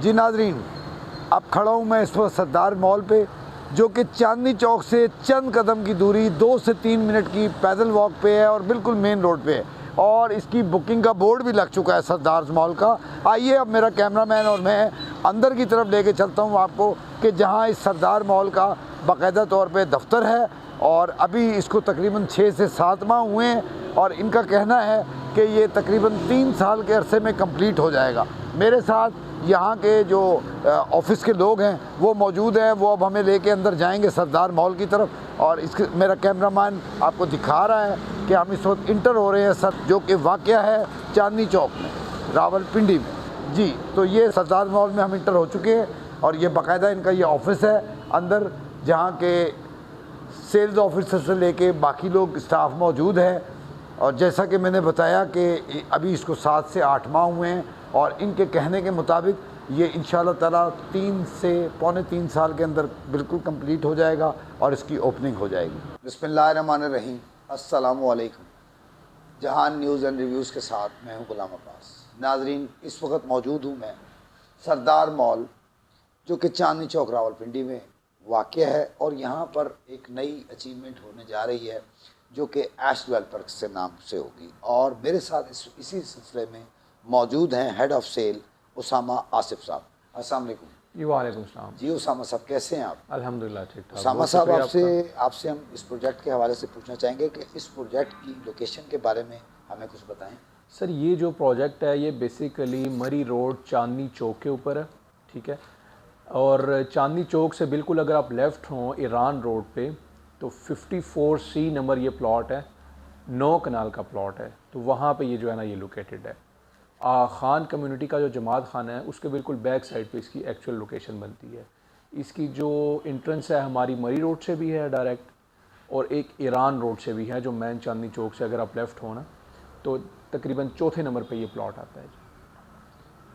जी नाजरीन, अब खड़ा हूँ मैं इस वक्त सरदार मॉल पे, जो कि चांदनी चौक से चंद कदम की दूरी 2 से 3 मिनट की पैदल वॉक पे है और बिल्कुल मेन रोड पे है। और इसकी बुकिंग का बोर्ड भी लग चुका है सरदार मॉल का। आइए अब मेरा कैमरामैन और मैं अंदर की तरफ लेके चलता हूँ आपको, कि जहाँ इस सरदार मॉल का बाकायदा तौर पे दफ्तर है और अभी इसको तकरीबन 6 से 7 माह हुए हैं और इनका कहना है कि ये तकरीबन 3 साल के अरसे में कंप्लीट हो जाएगा। मेरे साथ यहाँ के जो ऑफिस के लोग हैं वो मौजूद हैं, वो अब हमें लेके अंदर जाएंगे सरदार मॉल की तरफ। और इसके मेरा कैमरामैन आपको दिखा रहा है कि हम इस वक्त इंटर हो रहे हैं सर, जो कि वाक़या है चांदनी चौक में, रावलपिंडी में। जी, तो ये सरदार मॉल में हम इंटर हो चुके हैं और ये बाकायदा इनका ये ऑफिस है अंदर, जहाँ के सेल्स ऑफिसर से लेके बाकी लोग स्टाफ मौजूद है। और जैसा कि मैंने बताया कि अभी इसको 7 से 8 माह हुए हैं और इनके कहने के मुताबिक ये इंशाल्लाह ताला 3 से पौने 3 साल के अंदर बिल्कुल कंप्लीट हो जाएगा और इसकी ओपनिंग हो जाएगी। बिस्मिल्लाहिर्रहमानिर्रहीम, अस्सलामु अलैकुम। जहान न्यूज़ एंड रिव्यूज़ के साथ मैं हूँ गुलाम अब्बास। नाजरीन, इस वक्त मौजूद हूँ मैं सरदार मॉल, जो कि चांदनी चौक रावलपिंडी में वाक़ है। और यहाँ पर एक नई अचीवमेंट होने जा रही है जो कि ऐश डेवलपर्स से नाम से होगी। और मेरे साथ इसी सिलसिले में मौजूद हैं head of cell Usama Asif साहब। अस्सलाम वालेकुम। वालेकुम सलाम। जी उसामा साहब, कैसे हैं आप? अल्हम्दुलिल्लाह ठीक ठाक। उसामा साहब, आपसे हम इस प्रोजेक्ट के हवाले से पूछना चाहेंगे कि इस प्रोजेक्ट की लोकेशन के बारे में हमें कुछ बताएं। सर, ये जो प्रोजेक्ट है ये बेसिकली मरी रोड चांदनी चौक के ऊपर है, ठीक है। और चांदनी चौक से बिल्कुल अगर आप लेफ़्ट हों ईरान रोड पे तो 54C नंबर ये प्लॉट है, 9 कनाल का प्लॉट है। तो वहाँ पे ये जो है ना ये लोकेटेड है। खान कम्युनिटी का जो जमात खाना है उसके बिल्कुल बैक साइड पे इसकी एक्चुअल लोकेशन बनती है। इसकी जो इंट्रेंस है हमारी मरी रोड से भी है डायरेक्ट, और एक ईरान रोड से भी है, जो मैन चांदनी चौक से अगर आप लेफ़्ट हो ना तो तकरीबन चौथे नंबर पे ये प्लॉट आता है जी।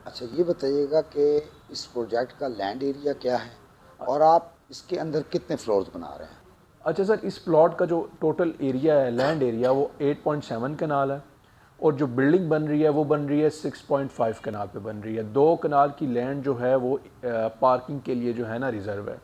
अच्छा, ये बताइएगा कि इस प्रोजेक्ट का लैंड एरिया क्या है और आप इसके अंदर कितने फ्लोर्स बना रहे हैं? अच्छा सर, इस प्लॉट का जो टोटल एरिया है, लैंड एरिया, वो 8.7 कनाल है और जो बिल्डिंग बन रही है वो बन रही है 6.5 कनाल पे बन रही है। 2 कनाल की लैंड जो है वो पार्किंग के लिए जो है ना रिज़र्व है।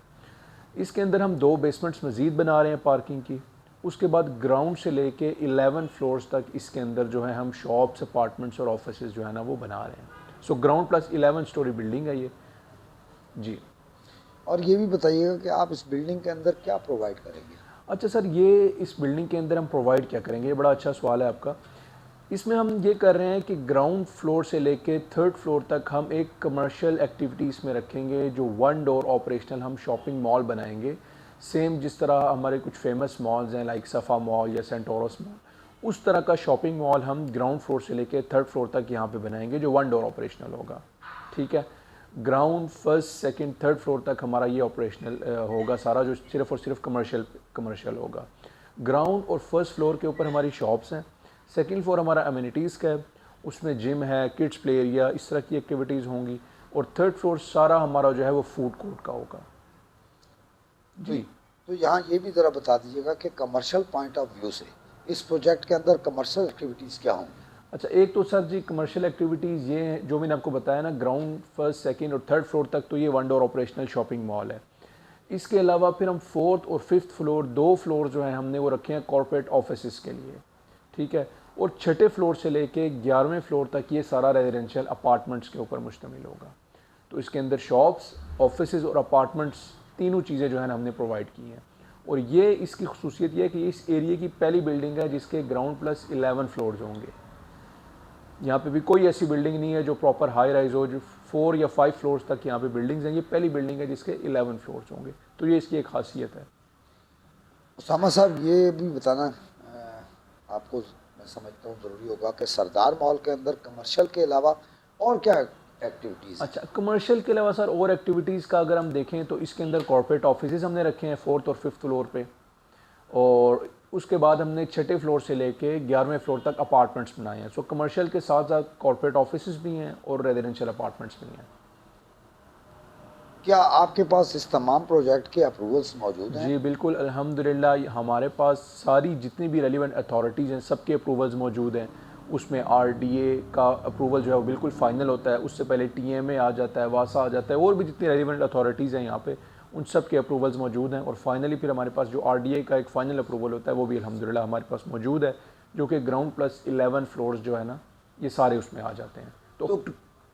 इसके अंदर हम 2 बेसमेंट्स मज़ीद बना रहे हैं पार्किंग की। उसके बाद ग्राउंड से लेके 11 फ्लोर्स तक इसके अंदर जो है हम शॉप्स, अपार्टमेंट्स और ऑफिस जो है ना वो बना रहे हैं। So ground plus 11 story building है ये जी। और ये भी बताइएगा कि आप इस बिल्डिंग के अंदर क्या प्रोवाइड करेंगे? अच्छा सर, ये इस बिल्डिंग के अंदर हम प्रोवाइड क्या करेंगे, ये बड़ा अच्छा सवाल है आपका। इसमें हम ये कर रहे हैं कि ग्राउंड फ्लोर से लेके 3rd फ्लोर तक हम एक कमर्शियल एक्टिविटीज़ में रखेंगे, जो 1 डोर ऑपरेशनल हम शॉपिंग मॉल बनाएंगे। सेम जिस तरह हमारे कुछ फेमस मॉल्स हैं लाइक सफ़ा मॉल या सेंटोरस मॉल, उस तरह का शॉपिंग मॉल हम ग्राउंड फ्लोर से लेके 3rd फ्लोर तक यहाँ पे बनाएंगे, जो 1 डोर ऑपरेशनल होगा, ठीक है। Ground 1st, 2nd, 3rd floor तक हमारा ये ऑपरेशनल होगा सारा, जो सिर्फ़ और सिर्फ कमर्शियल होगा। ग्राउंड और 1st फ्लोर के ऊपर हमारी शॉप्स हैं। 2nd फ्लोर हमारा अमेनिटीज़ का है, उसमें जिम है, किड्स प्ले एरिया, इस तरह की एक्टिविटीज़ होंगी। और 3rd फ्लोर सारा हमारा जो है वो फूड कोर्ट का होगा जी। तो यहाँ ये भी ज़रा बता दीजिएगा कि कमर्शियल पॉइंट ऑफ व्यू से इस प्रोजेक्ट के अंदर कमर्शियल एक्टिविटीज़ क्या होंगी? अच्छा, एक तो सर जी कमर्शियल एक्टिविटीज़ ये हैं जो मैंने आपको बताया ना, ग्राउंड 1st, 2nd और 3rd फ्लोर तक तो ये 1 डोर ऑपरेशनल शॉपिंग मॉल है। इसके अलावा फिर हम 4th और 5th फ्लोर, 2 फ्लोर जो हैं हमने वो रखे हैं कॉर्पोरेट ऑफिस के लिए, ठीक है। और 6ठे फ्लोर से लेके 11वें फ्लोर तक ये सारा रेजिडेंशियल अपार्टमेंट्स के ऊपर मुश्तमिल होगा। तो इसके अंदर शॉप्स, ऑफिस और अपार्टमेंट्स, तीनों चीज़ें जो है ना हमने प्रोवाइड की हैं। और ये इसकी खसूसियत ये है कि इस एरिया की पहली बिल्डिंग है जिसके ग्राउंड प्लस 11 फ्लोर्स होंगे। यहाँ पे भी कोई ऐसी बिल्डिंग नहीं है जो प्रॉपर हाई राइज हो, जो 4 या 5 फ्लोर्स तक यहाँ पे बिल्डिंग्स हैं। ये पहली बिल्डिंग है जिसके 11 फ्लोर्स होंगे, तो ये इसकी एक खासियत है। उसामा साहब, ये भी बताना आपको मैं समझता हूँ ज़रूरी होगा कि सरदार मॉल के अंदर कमर्शियल के अलावा और क्या एक्टिविटीज़? अच्छा, कमर्शियल के अलावा सर और एक्टिविटीज़ का अगर हम देखें तो इसके अंदर कॉर्पोरेट ऑफिस हमने रखे हैं 4th और 5th फ्लोर पे, और उसके बाद हमने 6ठे फ्लोर से लेके 11वें फ्लोर तक अपार्टमेंट्स बनाए हैं। सो कमर्शियल के साथ साथ कॉर्पोरेट ऑफिस भी हैं और रेजिडेंशियल अपार्टमेंट्स भी हैं। क्या आपके पास इस तमाम प्रोजेक्ट के अप्रूवल्स मौजूद हैं? जी बिल्कुल, अल्हम्दुलिल्लाह हमारे पास सारी जितनी भी रेलिवेंट अथॉरिटीज़ हैं सबके अप्रूवल्स मौजूद हैं। उसमें RDA का अप्रूवल जो है वो बिल्कुल फाइनल होता है, उससे पहले TMA आ जाता है, वासा आ जाता है, और भी जितनी रेलिवेंट अथॉरिटीज़ हैं यहाँ पे उन सब के अप्रूवल्स मौजूद हैं। और फाइनली फिर हमारे पास जो RDA का एक फ़ाइनल अप्रूवल होता है वो भी अल्हम्दुलिल्लाह हमारे पास मौजूद है, जो कि ग्राउंड प्लस 11 फ्लोर्स जो है ना ये सारे उसमें आ जाते हैं।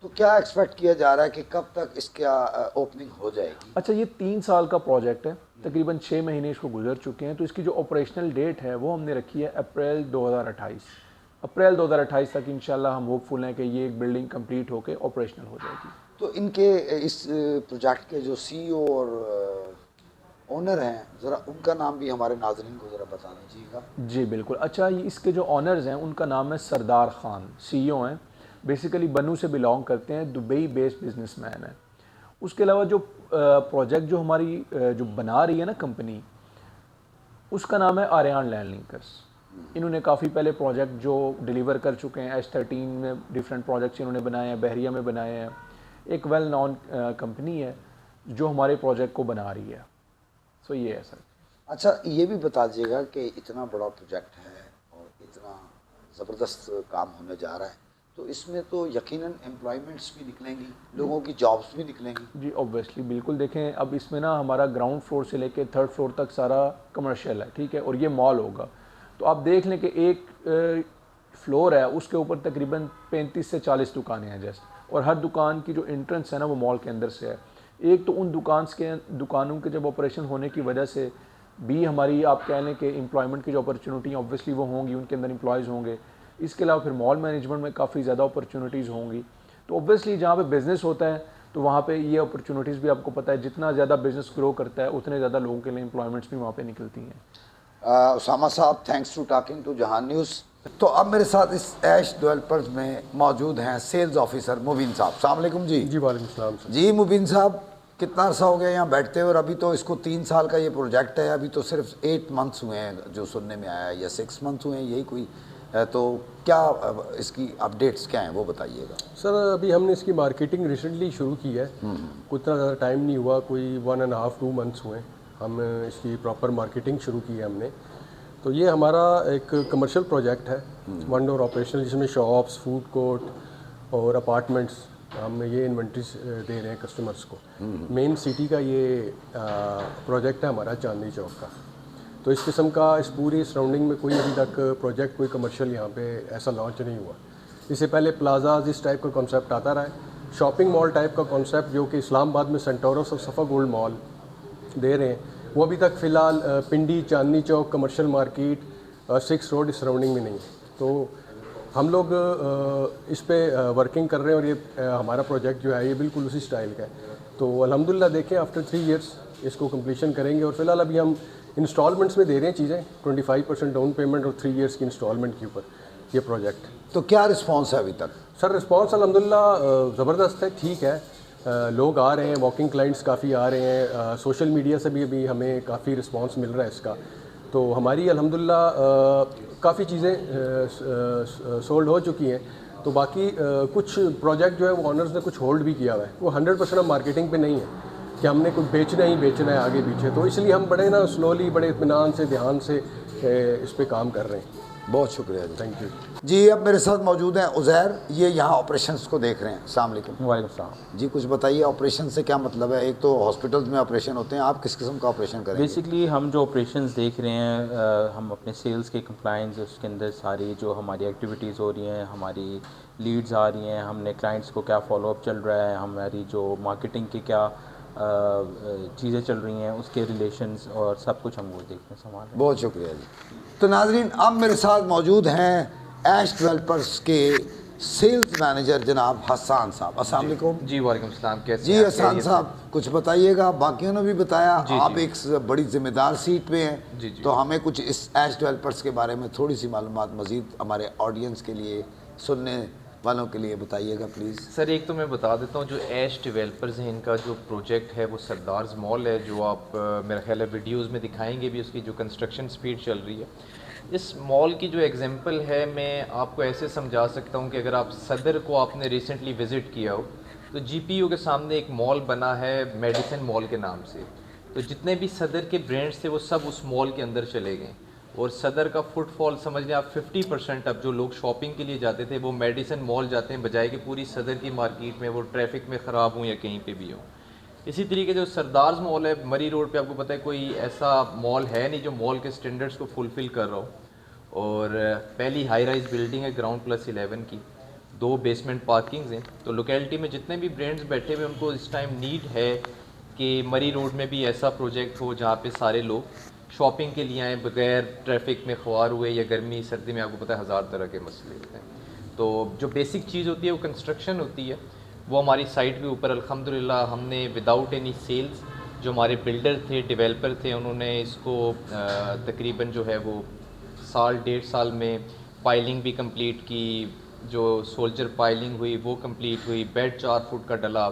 तो क्या एक्सपेक्ट किया जा रहा है कि कब तक इसका ओपनिंग हो जाएगी? अच्छा, ये 3 साल का प्रोजेक्ट है, तकरीबन 6 महीने इसको गुजर चुके हैं। तो इसकी जो ऑपरेशनल डेट है वो हमने रखी है अप्रैल 2028 तक इंशाल्लाह हम होपफुल हैं कि ये एक बिल्डिंग कंप्लीट होकर ऑपरेशनल हो जाएगी। तो इनके इस प्रोजेक्ट के जो CEO और ओनर हैं, ज़रा उनका नाम भी हमारे नाज़रीन को ज़रा बता दीजिएगा। जी बिल्कुल। अच्छा, ये इसके जो ऑनर्स हैं उनका नाम है सरदार ख़ान, CEO हैं, बेसिकली बनू से बिलोंग करते हैं, दुबई बेस्ड बिजनेसमैन है। उसके अलावा जो प्रोजेक्ट जो हमारी जो बना रही है ना कंपनी, उसका नाम है आर्यान लैंड लिंकर्स। इन्होंने काफ़ी पहले प्रोजेक्ट जो डिलीवर कर चुके हैं, H13 में डिफरेंट प्रोजेक्ट्स इन्होंने बनाए हैं, बहरिया में बनाए हैं। एक वेल नॉन कंपनी है जो हमारे प्रोजेक्ट को बना रही है। सो ये है सर। अच्छा, ये भी बता दीजिएगा कि इतना बड़ा प्रोजेक्ट है और इतना ज़बरदस्त काम होने जा रहा है, तो इसमें तो यकीनन एम्प्लॉयमेंट्स भी निकलेंगी, लोगों की जॉब्स भी निकलेंगी। जी ऑब्वियसली, बिल्कुल। देखें, अब इसमें ना हमारा ग्राउंड फ्लोर से लेके 3rd फ्लोर तक सारा कमर्शियल है, ठीक है, और ये मॉल होगा। तो आप देख लें कि एक फ्लोर है, उसके ऊपर तकरीबन 35 से 40 दुकानें हैं जस्ट, और हर दुकान की जो एंट्रेंस है ना वो मॉल के अंदर से है। एक तो उन दुकानों के जब ऑपरेशन होने की वजह से भी हमारी आप कह लें कि एम्प्लॉयमेंट की जो अपॉर्चुनिटी ऑब्वियसली वो होंगी, उनके अंदर एम्प्लॉयज़ होंगे। इसके अलावा फिर मॉल मैनेजमेंट में काफ़ी ज़्यादा अपॉर्चुनिटीज़ होंगी। तो ऑब्वियसली जहाँ पे बिज़नेस होता है तो वहाँ पे ये अपॉर्चुनिटीज़ भी आपको पता है, जितना ज़्यादा बिज़नेस ग्रो करता है उतने ज़्यादा लोगों के लिए एम्प्लॉयमेंट्स भी वहाँ पे निकलती हैं। उसामा साहब, thanks to talking to Jahan news. तो अब मेरे साथ इस ऐश डेवलपर्स में मौजूद हैं सेल्स ऑफिसर मुबीन साहब। अस्सलाम वालेकुम जी। जी वालेकुम सलाम सर। जी मुबीन साहब, कितना अर्सा हो गया यहाँ बैठते हुए? और अभी तो इसको 3 साल का ये प्रोजेक्ट है, अभी तो सिर्फ 8 मंथ्स हुए हैं जो सुनने में आया है, या 6 मंथ्स हुए हैं, यही कोई है। तो क्या इसकी अपडेट्स क्या हैं वो बताइएगा। सर अभी हमने इसकी मार्केटिंग रिसेंटली शुरू की है, कुछ इतना ज़्यादा टाइम नहीं हुआ, कोई 1.5-2 मंथ्स हुए हम इसकी प्रॉपर मार्केटिंग शुरू की है हमने। तो ये हमारा एक कमर्शियल प्रोजेक्ट है, वन डोर ऑपरेशनल, जिसमें शॉप्स, फूड कोर्ट और अपार्टमेंट्स हम ये इन्वेंट्रीज दे रहे हैं कस्टमर्स को। मेन सिटी का ये प्रोजेक्ट है हमारा, चांदनी चौक का। तो इस किस्म का इस पूरी सराउंडिंग में कोई अभी तक प्रोजेक्ट, कोई कमर्शियल यहाँ पे ऐसा लॉन्च नहीं हुआ। इससे पहले प्लाजाज इस टाइप का कॉन्सेप्ट आता रहा है, शॉपिंग मॉल टाइप का कॉन्सेप्ट जो कि इस्लामाबाद में सेंटोरस और सफ़ा गोल्ड मॉल दे रहे हैं, वो अभी तक फ़िलहाल पिंडी, Chandni Chowk, commercial market, 6 road इस सराउंडिंग में नहीं है। तो हम लोग इस पे वर्किंग कर रहे हैं, और ये हमारा प्रोजेक्ट जो है ये बिल्कुल उसी स्टाइल का है। तो अल्हम्दुलिल्लाह देखें, आफ्टर 3 इयर्स इसको कंप्लीशन करेंगे। और फिलहाल अभी हम इंस्टॉलमेंट्स में दे रहे हैं चीज़ें, 25% डाउन पेमेंट और 3 इयर्स की इंस्टॉलमेंट के ऊपर ये प्रोजेक्ट। तो क्या रिस्पॉन्स है अभी तक? सर रिस्पॉन्स अल्हम्दुलिल्लाह ज़बरदस्त है, ठीक है। लोग आ रहे हैं, वॉकिंग क्लाइंट्स काफ़ी आ रहे हैं, सोशल मीडिया से भी अभी हमें काफ़ी रिस्पॉन्स मिल रहा है इसका। तो हमारी अल्हम्दुलिल्लाह काफ़ी चीज़ें सोल्ड हो चुकी हैं। तो बाकी कुछ प्रोजेक्ट जो है वो ऑनर्स ने कुछ होल्ड भी किया हुआ है, वो 100% हम मार्केटिंग पे नहीं है कि हमने कुछ बेचना ही बेचना है आगे पीछे। तो इसलिए हम बड़े ना स्लोली, बड़े इत्मीनान से, ध्यान से इस पे काम कर रहे हैं। बहुत शुक्रिया जी। थैंक यू जी। अब मेरे साथ मौजूद हैं उज़ैर, ये यहाँ ऑपरेशंस को देख रहे हैं। अस्सलाम वालेकुम। वालेकुम सलाम। जी, कुछ बताइए ऑपरेशन से क्या मतलब है? एक तो हॉस्पिटल्स में ऑपरेशन होते हैं, आप किस किस्म का ऑपरेशन करेंगे? बेसिकली हम जो ऑपरेशंस देख रहे हैं, हम अपने सेल्स के कंप्लाइंस, उसके अंदर सारी जो हमारी एक्टिविटीज़ हो रही हैं, हमारी लीड्स आ रही हैं, हमने क्लाइंट्स को क्या फॉलोअप चल रहा है, हमारी जो मार्केटिंग की क्या चीज़ें चल रही हैं, उसके रिलेशंस और सब कुछ हम वो देखते हैं, संभाल रहे हैं। बहुत शुक्रिया जी। तो नाजरीन, अब मेरे साथ मौजूद हैं ऐश डेवलपर्स के सेल्स मैनेजर जनाब हसन साहब। अस्सलाम वालेकुम। जी वालेकुम सलाम। कैसे जी हैं? हसन साहब, कुछ बताइएगा। बाकियों ने भी बताया आप एक बड़ी जिम्मेदार सीट पे हैं, जी, जी। तो हमें कुछ इस ऐश डेवलपर्स के बारे में थोड़ी सी मालूमात मज़ीद हमारे ऑडियंस के लिए, सुनने वालों के लिए बताइएगा प्लीज़। सर एक तो मैं बता देता हूँ, जो ऐश डेवलपर्स हैं इनका जो प्रोजेक्ट है वो सरदार्स मॉल है, जो आप मेरा ख्याल है वीडियोज़ में दिखाएंगे भी, उसकी जो कंस्ट्रक्शन स्पीड चल रही है। इस मॉल की जो एग्जांपल है, मैं आपको ऐसे समझा सकता हूँ कि अगर आप सदर को आपने रिसेंटली विज़िट किया हो, तो GPU के सामने एक मॉल बना है मेडिसिन मॉल के नाम से। तो जितने भी सदर के ब्रांड्स थे वो सब उस मॉल के अंदर चले गए। और सदर का फुटफॉल समझ लें आप 50% अब जो लोग शॉपिंग के लिए जाते थे वो मेडिसन मॉल जाते हैं, बजाय कि पूरी सदर की मार्केट में वो ट्रैफिक में ख़राब हों या कहीं पे भी हो। इसी तरीके जो सरदार्स मॉल है मरी रोड पे, आपको पता है कोई ऐसा मॉल है नहीं जो मॉल के स्टैंडर्ड्स को फुलफ़िल कर रहा हो। और पहली हाई राइज बिल्डिंग है ground+11 की, 2 बेसमेंट पार्किंग्स हैं। तो लोकेलिटी में जितने भी ब्रांड्स बैठे हुए उनको इस टाइम नीड है कि मरी रोड में भी ऐसा प्रोजेक्ट हो जहाँ पे सारे लोग शॉपिंग के लिए आएँ बगैर ट्रैफिक में ख्वार हुए, या गर्मी सर्दी में आपको पता है हज़ार तरह के मसले होते हैं। तो जो बेसिक चीज़ होती है वो कंस्ट्रक्शन होती है, वो हमारी साइट के ऊपर अल्हम्दुलिल्लाह हमने विदाउट एनी सेल्स, जो हमारे बिल्डर थे, डेवलपर थे, उन्होंने इसको तकरीबन जो है वो 1.5 साल में पाइलिंग भी कंप्लीट की, जो सोल्जर पाइलिंग हुई वो कंप्लीट हुई, बेड 4 फुट का डला,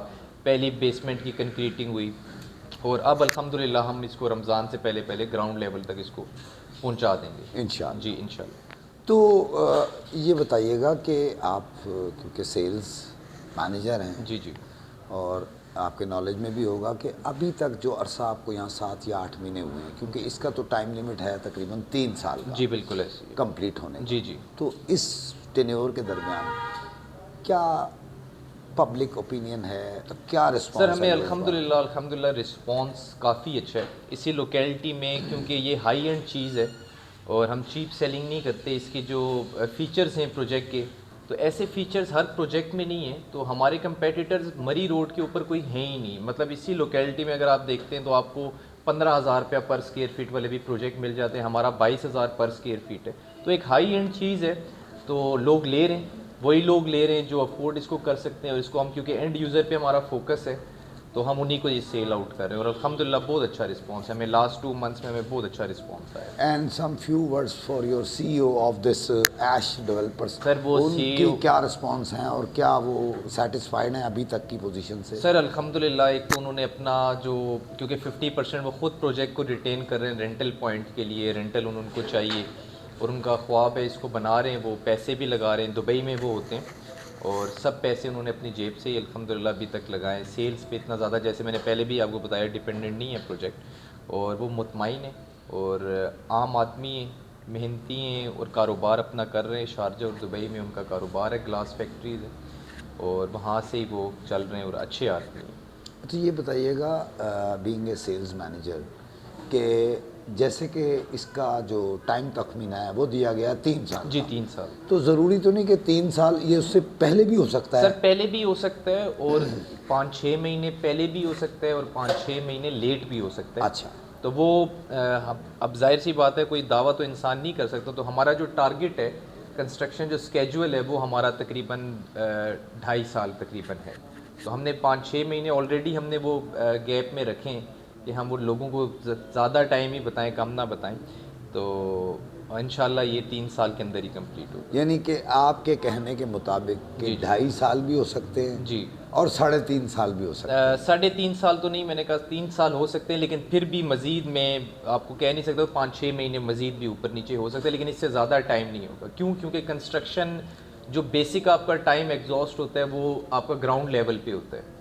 पहली बेसमेंट की कंक्रीटिंग हुई, और अब अल्हम्दुलिल्लाह हम इसको रमज़ान से पहले पहले ग्राउंड लेवल तक इसको पहुंचा देंगे इंशाअल्लाह। जी इंशाअल्लाह। तो ये बताइएगा कि आप क्योंकि सेल्स मैनेजर हैं जी जी और आपके नॉलेज में भी होगा कि अभी तक जो अरसा आपको यहाँ 7 या 8 महीने हुए हैं, क्योंकि इसका तो टाइम लिमिट है तकरीबन 3 साल का जी बिल्कुल ऐसे कंप्लीट होने का। जी जी। तो इस टेन्योर के दरमियान क्या पब्लिक ओपिनियन है, तो क्या रिस्पॉन्स? सर हमें अल्हम्दुलिल्लाह रिस्पॉन्स काफ़ी अच्छा है इसी लोकेलिटी में, क्योंकि ये हाई एंड चीज़ है और हम चीप सेलिंग नहीं करते। इसके जो फ़ीचर्स हैं प्रोजेक्ट के, तो ऐसे फ़ीचर्स हर प्रोजेक्ट में नहीं है। तो हमारे कंपेटिटर्स मरी रोड के ऊपर कोई हैं ही नहीं। मतलब इसी लोकेलिटी में अगर आप देखते हैं तो आपको 15,000 रुपया पर स्क्वायर फीट वाले भी प्रोजेक्ट मिल जाते हैं, हमारा 22,000 पर स्क्वायर फीट है। तो एक हाई एंड चीज़ है, तो लोग ले रहे हैं, वही लोग ले रहे हैं जो अफोर्ड इसको कर सकते हैं। और इसको हम क्योंकि एंड यूज़र पे हमारा फोकस है, तो हम उन्हीं को ये सेल आउट कर रहे हैं और अल्हम्दुलिल्लाह बहुत अच्छा रिस्पांस है। हमें लास्ट 2 मंथ्स में हमें बहुत अच्छा रिस्पांस आया। And some few words for your CEO of this Ash developers, sir वो उनकी CEO क्या रिस्पांस हैं और क्या वो सेटिस्फाइड हैं अभी तक की पोजीशन से? सर अल्हम्दुलिल्लाह एक तो उन्होंने अपना जो, क्योंकि 50% वो खुद प्रोजेक्ट को रिटेन कर रहे हैं रेंटल पॉइंट के लिए, रेंटल उनको चाहिए और उनका ख्वाब है, इसको बना रहे हैं, वो पैसे भी लगा रहे हैं, दुबई में वो होते हैं और सब पैसे उन्होंने अपनी जेब से ही अल्हम्दुलिल्लाह अभी तक लगाए। सेल्स पे इतना ज़्यादा, जैसे मैंने पहले भी आपको बताया, डिपेंडेंट नहीं है प्रोजेक्ट, और वो मुतमईन है और आम आदमी है, मेहनती हैं और कारोबार अपना कर रहे हैं। शारजा और दुबई में उनका कारोबार है, ग्लास फैक्ट्रीज है और वहाँ से ही वो चल रहे हैं और अच्छे आदमी हैं। तो ये बताइएगा बीइंग ए सेल्स मैनेजर कि जैसे कि इसका जो टाइम तखमीना है वो दिया गया 3 साल जी का। 3 साल। तो ज़रूरी तो नहीं कि 3 साल, ये उससे पहले भी हो सकता सर है? पहले भी हो सकता है और 5-6 महीने पहले भी हो सकता है और 5-6 महीने लेट भी हो सकता है। अच्छा। तो वो अब जाहिर सी बात है, कोई दावा तो इंसान नहीं कर सकता। तो हमारा जो टारगेट है, कंस्ट्रक्शन जो स्केजुअल है, वो हमारा तकरीबन 2.5 साल तकरीबन है। तो हमने 5-6 महीने ऑलरेडी हमने वो गैप में रखे हैं कि हम वो लोगों को ज़्यादा टाइम ही बताएं, कम ना बताएं। तो इंशाल्लाह ये 3 साल के अंदर ही कंप्लीट होगा। यानी कि आपके कहने के मुताबिक कि जी। 2.5 साल भी हो सकते हैं जी। और 3.5 साल भी हो सकते हैं। 3.5 साल तो नहीं, मैंने कहा 3 साल हो सकते हैं, लेकिन फिर भी मज़ीद मैं आपको कह नहीं सकता, 5-6 महीने मज़ीद भी ऊपर नीचे हो सकते हैं, लेकिन इससे ज़्यादा टाइम नहीं होगा। क्यों? क्योंकि कंस्ट्रक्शन जो बेसिक आपका टाइम एग्जॉस्ट होता है वो आपका ग्राउंड लेवल पे होता है।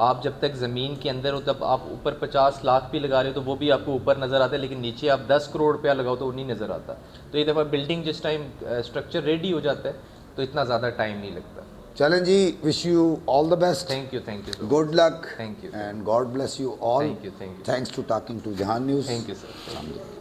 आप जब तक ज़मीन के अंदर हो तब आप ऊपर 50 लाख भी लगा रहे हो तो वो भी आपको ऊपर नज़र आता है, लेकिन नीचे आप 10 करोड़ रुपया लगाओ तो वो नहीं नज़र आता। तो एक दफ़ा बिल्डिंग जिस टाइम स्ट्रक्चर रेडी हो जाता है तो इतना ज़्यादा टाइम नहीं लगता। चलें जी, wish you all the best, thank you so good luck Thank you. And God bless you all. Thank you. Thanks to talking to Jahan news. Thank you sir.